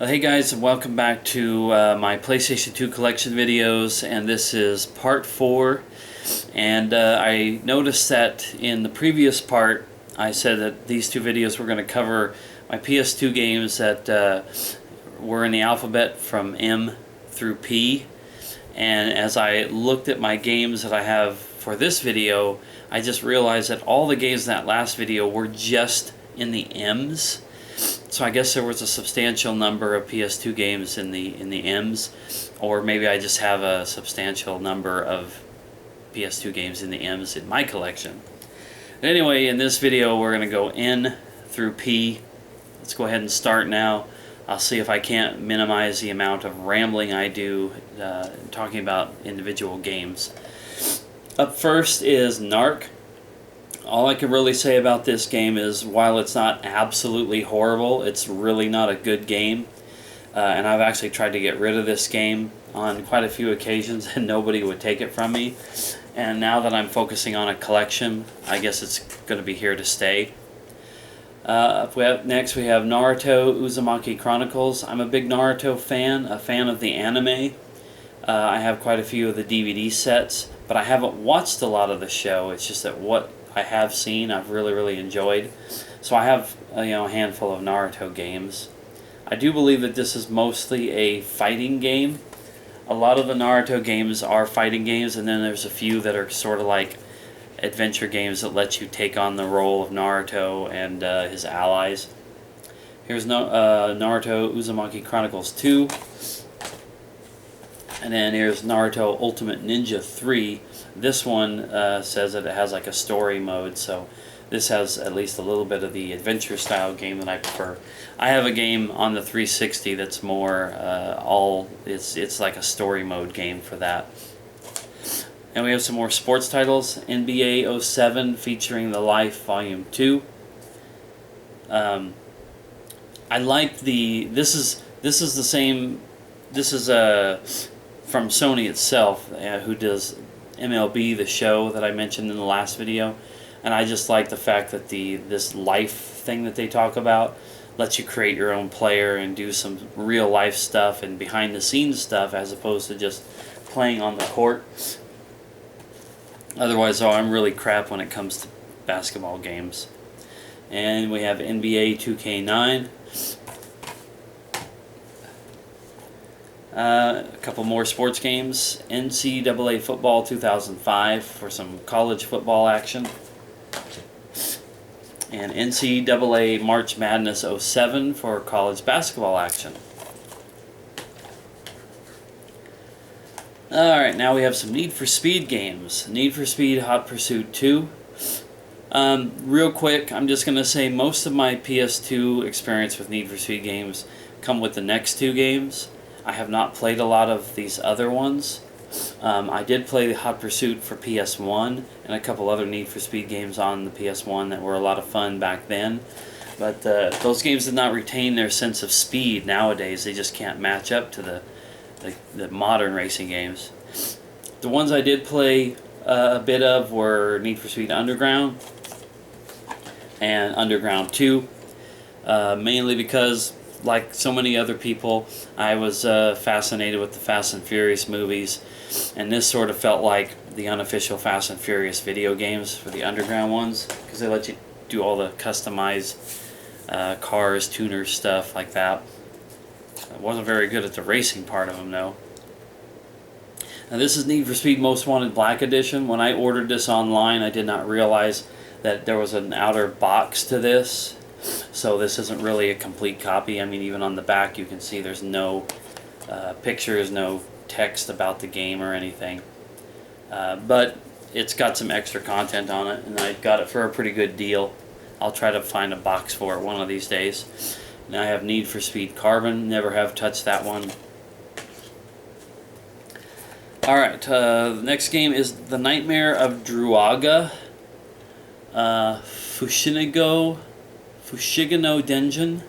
Hey guys, and welcome back to my PlayStation 2 collection videos, and this is part 4. And I noticed that in the previous part I said that these two videos were going to cover my PS2 games that were in the alphabet from M through P. And as I looked at my games that I have for this video, I just realized that all the games in that last video were just in the M's. So I guess there was a substantial number of PS2 games in the M's, or maybe I just have a substantial number of PS2 games in the M's in my collection. But anyway, in this video we're going to go N through P. Let's go ahead and start now. I'll see if I can't minimize the amount of rambling I do talking about individual games. Up first is Narc. All I can really say about this game is, while it's not absolutely horrible, it's really not a good game. And I've actually tried to get rid of this game on quite a few occasions and nobody would take it from me. And now that I'm focusing on a collection, I guess it's going to be here to stay. Next we have Naruto Uzumaki Chronicles. I'm a big Naruto fan, a fan of the anime. I have quite a few of the DVD sets, but I haven't watched a lot of the show. It's just that what I have seen, I've really enjoyed. So I have a handful of Naruto games. I do believe that this is mostly a fighting game. A lot of the Naruto games are fighting games, and then there's a few that are sort of like adventure games that let you take on the role of Naruto and his allies. Here's Naruto Uzumaki Chronicles 2. And then here's Naruto Ultimate Ninja 3. This one says that it has like a story mode, so this has at least a little bit of the adventure style game that I prefer. I have a game on the 360 that's more it's like a story mode game for that. And we have some more sports titles. NBA 07 featuring The Life Volume 2. I like this is the same. This is from Sony itself, who does MLB, the show that I mentioned in the last video. And I just like the fact that this life thing that they talk about lets you create your own player and do some real life stuff and behind the scenes stuff, as opposed to just playing on the court. Otherwise, I'm really crap when it comes to basketball games. And we have NBA 2K9. A couple more sports games. NCAA Football 2005 for some college football action. And NCAA March Madness 07 for college basketball action. Alright, now we have some Need for Speed games. Need for Speed Hot Pursuit 2. Real quick, I'm just going to say most of my PS2 experience with Need for Speed games come with the next two games. I have not played a lot of these other ones. I did play Hot Pursuit for PS1 and a couple other Need for Speed games on the PS1 that were a lot of fun back then. But those games did not retain their sense of speed nowadays. They just can't match up to the modern racing games. The ones I did play a bit of were Need for Speed Underground and Underground 2. Mainly because, like so many other people, I was fascinated with the Fast and Furious movies, and this sort of felt like the unofficial Fast and Furious video games for the Underground ones, because they let you do all the customized cars, tuners, stuff like that. I wasn't very good at the racing part of them, though. Now this is Need for Speed Most Wanted Black Edition. When I ordered this online, I did not realize that there was an outer box to this. So this isn't really a complete copy. I mean, even on the back you can see there's no pictures, no text about the game or anything. But it's got some extra content on it, and I got it for a pretty good deal. I'll try to find a box for it one of these days. Now I have Need for Speed Carbon. Never have touched that one. Alright, the next game is The Nightmare of Druaga. Fushigano Denjin.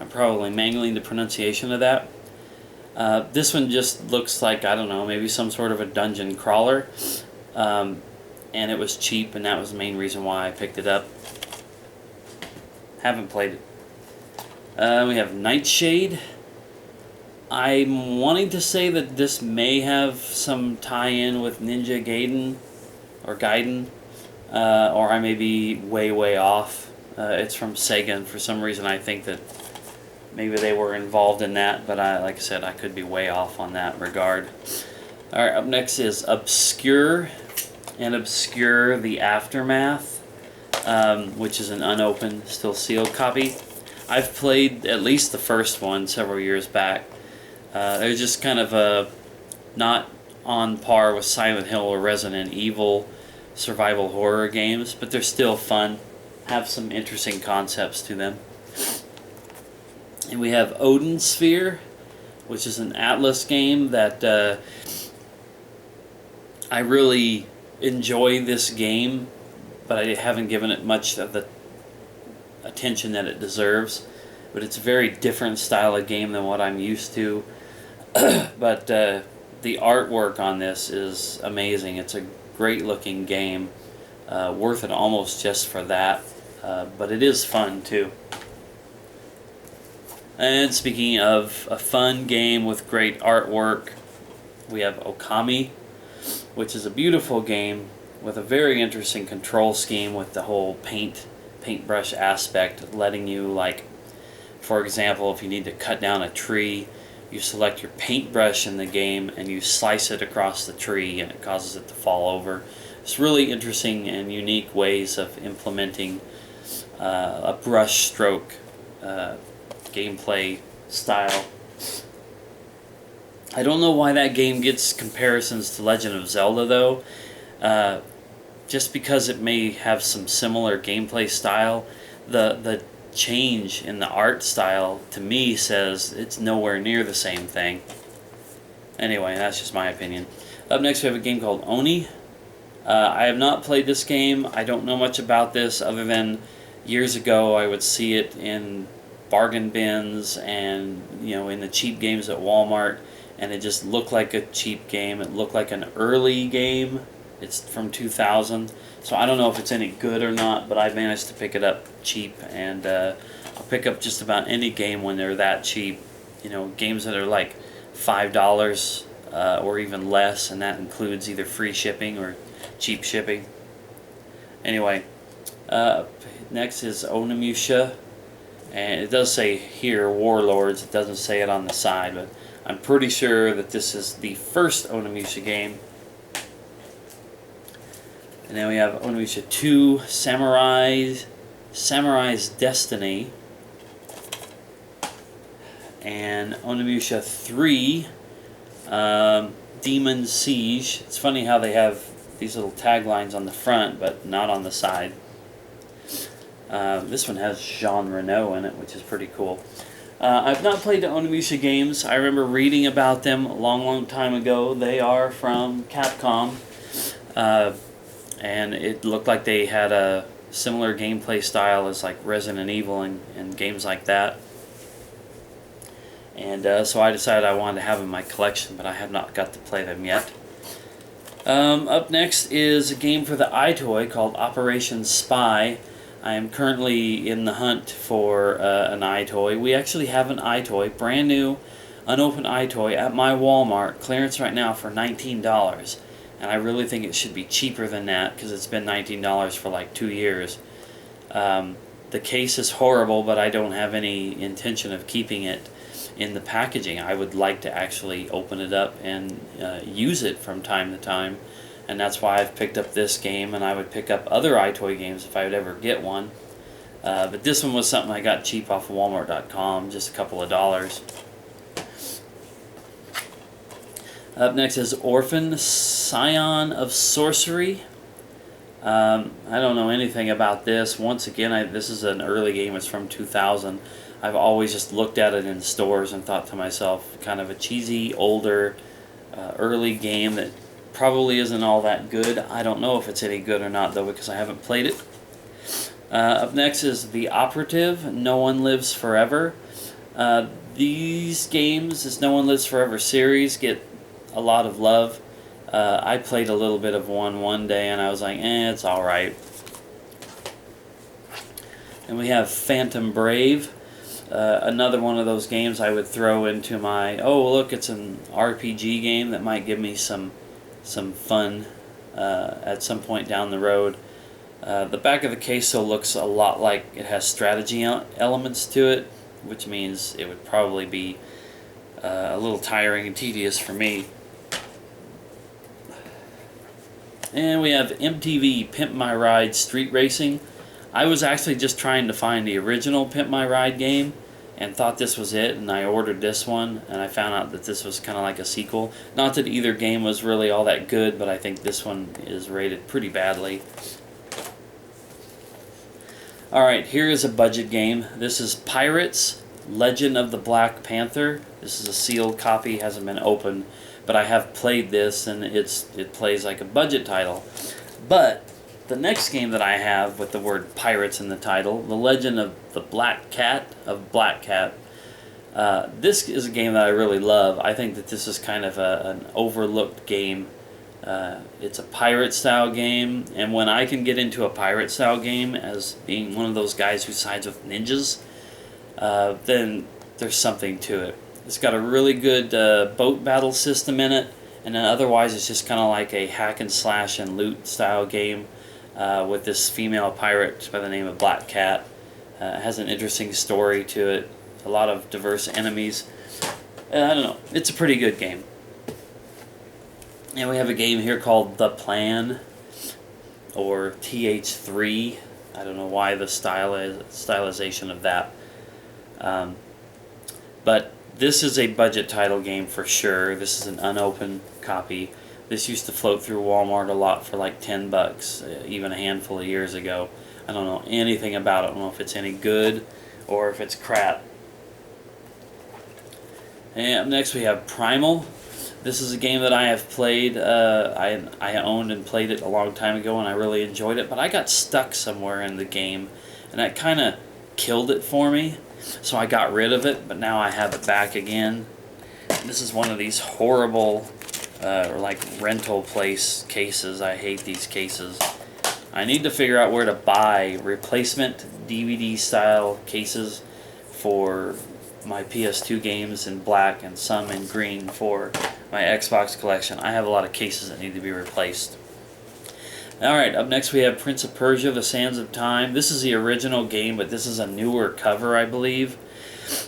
I'm probably mangling the pronunciation of that. This one just looks like, I don't know, maybe some sort of a dungeon crawler. And it was cheap, and that was the main reason why I picked it up. Haven't played it. We have Nightshade. I'm wanting to say that this may have some tie-in with Ninja Gaiden, or Gaiden, or I may be way, way off. It's from Sega, and for some reason I think that maybe they were involved in that, but like I said, I could be way off on that regard. Alright, up next is Obscure, and Obscure the Aftermath, which is an unopened, still sealed copy. I've played at least the first one several years back. They're just kind of not on par with Silent Hill or Resident Evil survival horror games, but they're still fun, have some interesting concepts to them. And we have Odin Sphere, which is an Atlas game that I really enjoy this game, but I haven't given it much of the attention that it deserves. But it's a very different style of game than what I'm used to. But the artwork on this is amazing. It's a great looking game, worth it almost just for that, but it is fun too. And speaking of a fun game with great artwork, we have Okami, which is a beautiful game with a very interesting control scheme with the whole paintbrush aspect, letting you, like, for example, if you need to cut down a tree, you select your paintbrush in the game and you slice it across the tree and it causes it to fall over. It's really interesting and unique ways of implementing a brush stroke gameplay style. I don't know why that game gets comparisons to Legend of Zelda though. Just because it may have some similar gameplay style, the change in the art style to me says it's nowhere near the same thing. Anyway, that's just my opinion. Up next we have a game called Oni. I have not played this game. I don't know much about this other than years ago I would see it in bargain bins and, you know, in the cheap games at Walmart, and it just looked like a cheap game. It looked like an early game. It's from 2000, so I don't know if it's any good or not, but I managed to pick it up cheap, and I'll pick up just about any game when they're that cheap. You know, games that are like $5 or even less, and that includes either free shipping or cheap shipping. Anyway, next is Onimusha, and it does say here Warlords. It doesn't say it on the side, but I'm pretty sure that this is the first Onimusha game. And then we have Onimusha 2, Samurai's Destiny, and Onimusha 3, Demon Siege. It's funny how they have these little taglines on the front, but not on the side. This one has Jean Reno in it, which is pretty cool. I've not played the Onimusha games. I remember reading about them a long, long time ago. They are from Capcom. And it looked like they had a similar gameplay style as like Resident Evil and games like that. And so I decided I wanted to have them in my collection, but I have not got to play them yet. Up next is a game for the iToy called Operation Spy. I am currently in the hunt for an iToy. We actually have an iToy, brand new, unopened iToy at my Walmart, clearance right now for $19. And I really think it should be cheaper than that because it's been $19 for like 2 years. The case is horrible, but I don't have any intention of keeping it in the packaging. I would like to actually open it up and use it from time to time. And that's why I've picked up this game, and I would pick up other iToy games if I would ever get one. But this one was something I got cheap off of Walmart.com, just a couple of dollars. Up next is Orphan, Scion of Sorcery. I don't know anything about this. Once again, this is an early game. It's from 2000. I've always just looked at it in stores and thought to myself, kind of a cheesy, older, early game that probably isn't all that good. I don't know if it's any good or not, though, because I haven't played it. Up next is The Operative, No One Lives Forever. These games, this No One Lives Forever series, get a lot of love. I played a little bit of one day and I was like, it's alright. And we have Phantom Brave. Another one of those games I would throw into my, oh look, it's an RPG game that might give me some fun at some point down the road. The back of the case so looks a lot like it has strategy elements to it, which means it would probably be a little tiring and tedious for me. And we have MTV Pimp My Ride Street Racing. I was actually just trying to find the original Pimp My Ride game and thought this was it, and I ordered this one, and I found out that this was kind of like a sequel. Not that either game was really all that good, but I think this one is rated pretty badly. Alright, here is a budget game. This is Pirates, Legend of the Black Panther. This is a sealed copy, hasn't been opened, but I have played this, and it plays like a budget title. But the next game that I have with the word Pirates in the title, The Legend of the Black Cat, this is a game that I really love. I think that this is kind of an overlooked game. It's a pirate-style game, and when I can get into a pirate-style game as being one of those guys who sides with ninjas, then there's something to it. It's got a really good boat battle system in it, and then otherwise it's just kind of like a hack and slash and loot style game with this female pirate by the name of Black Cat. It has an interesting story to it, a lot of diverse enemies. I don't know, it's a pretty good game. And we have a game here called The Plan, or TH3. I don't know why the stylization of that. But this is a budget title game for sure. This is an unopened copy. This used to float through Walmart a lot for like $10, even a handful of years ago. I don't know anything about it. I don't know if it's any good or if it's crap. And up next we have Primal. This is a game that I have played. I owned and played it a long time ago, and I really enjoyed it. But I got stuck somewhere in the game, and that kind of killed it for me. So I got rid of it, but now I have it back again. This is one of these horrible, like rental place cases. I hate these cases. I need to figure out where to buy replacement DVD-style cases for my PS2 games in black and some in green for my Xbox collection. I have a lot of cases that need to be replaced. Alright, up next we have Prince of Persia, The Sands of Time. This is the original game, but this is a newer cover, I believe.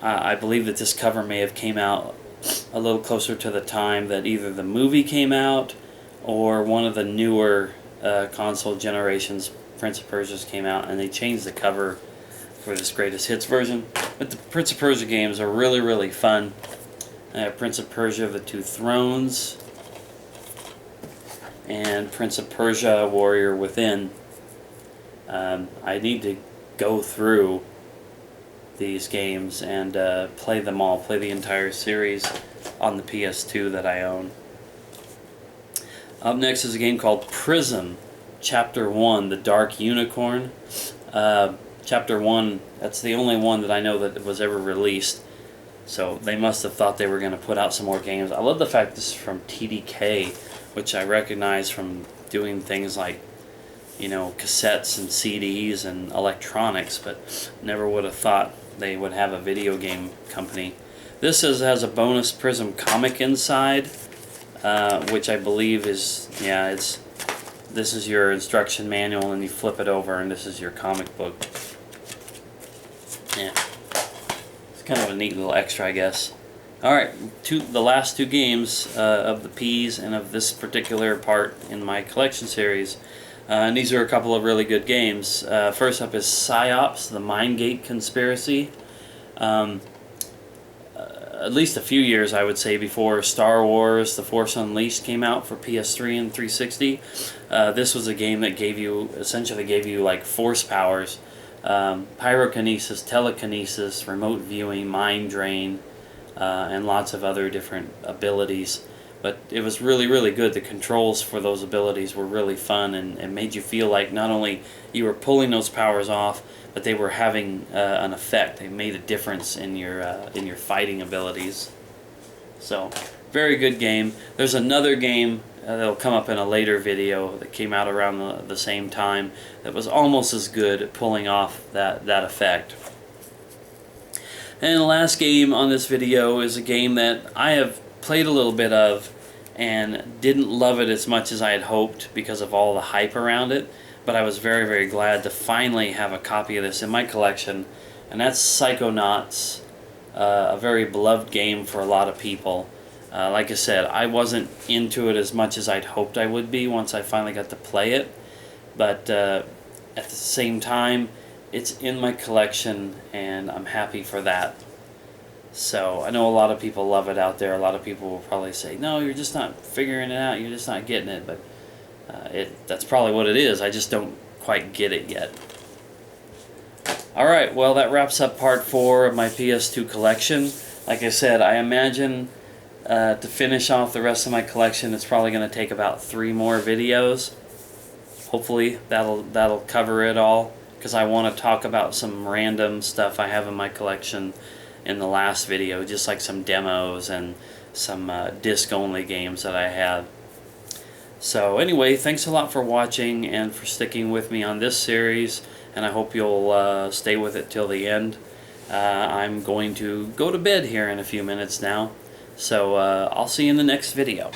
I believe that this cover may have came out a little closer to the time that either the movie came out or one of the newer console generations Prince of Persia's came out, and they changed the cover for this greatest hits version. But the Prince of Persia games are really, really fun. I have Prince of Persia, The Two Thrones, and Prince of Persia, Warrior Within. I need to go through these games and play them all, play the entire series on the PS2 that I own. Up next is a game called Prism, Chapter 1, The Dark Unicorn. Chapter 1, that's the only one that I know that was ever released. So they must have thought they were going to put out some more games. I love the fact this is from TDK, which I recognize from doing things like, you know, cassettes and CDs and electronics, but never would have thought they would have a video game company. This has a bonus Prism comic inside, which I believe is, yeah, this is your instruction manual, and you flip it over, and this is your comic book. Yeah, it's kind of a neat little extra, I guess. Alright, the last two games of the P's and of this particular part in my collection series. And these are a couple of really good games. First up is PsyOps, the Mindgate Conspiracy. At least a few years, I would say, before Star Wars The Force Unleashed came out for PS3 and 360. This was a game that essentially gave you like force powers. Pyrokinesis, telekinesis, remote viewing, mind drain, and lots of other different abilities. But it was really, really good. The controls for those abilities were really fun and made you feel like not only you were pulling those powers off, but they were having an effect. They made a difference in your fighting abilities. So, very good game. There's another game that'll come up in a later video that came out around the same time that was almost as good at pulling off that effect. And the last game on this video is a game that I have played a little bit of and didn't love it as much as I had hoped because of all the hype around it, but I was very, very glad to finally have a copy of this in my collection, and that's Psychonauts, a very beloved game for a lot of people. Like I said, I wasn't into it as much as I'd hoped I would be once I finally got to play it, but at the same time, it's in my collection, and I'm happy for that. So, I know a lot of people love it out there. A lot of people will probably say, no, you're just not figuring it out, you're just not getting it, but that's probably what it is. I just don't quite get it yet. Alright, well, that wraps up part 4 of my PS2 collection. Like I said, I imagine to finish off the rest of my collection, it's probably going to take about 3 more videos. Hopefully, that'll cover it all, because I want to talk about some random stuff I have in my collection in the last video, just like some demos and some disc-only games that I have. So anyway, thanks a lot for watching and for sticking with me on this series, and I hope you'll stay with it till the end. I'm going to go to bed here in a few minutes now, so I'll see you in the next video.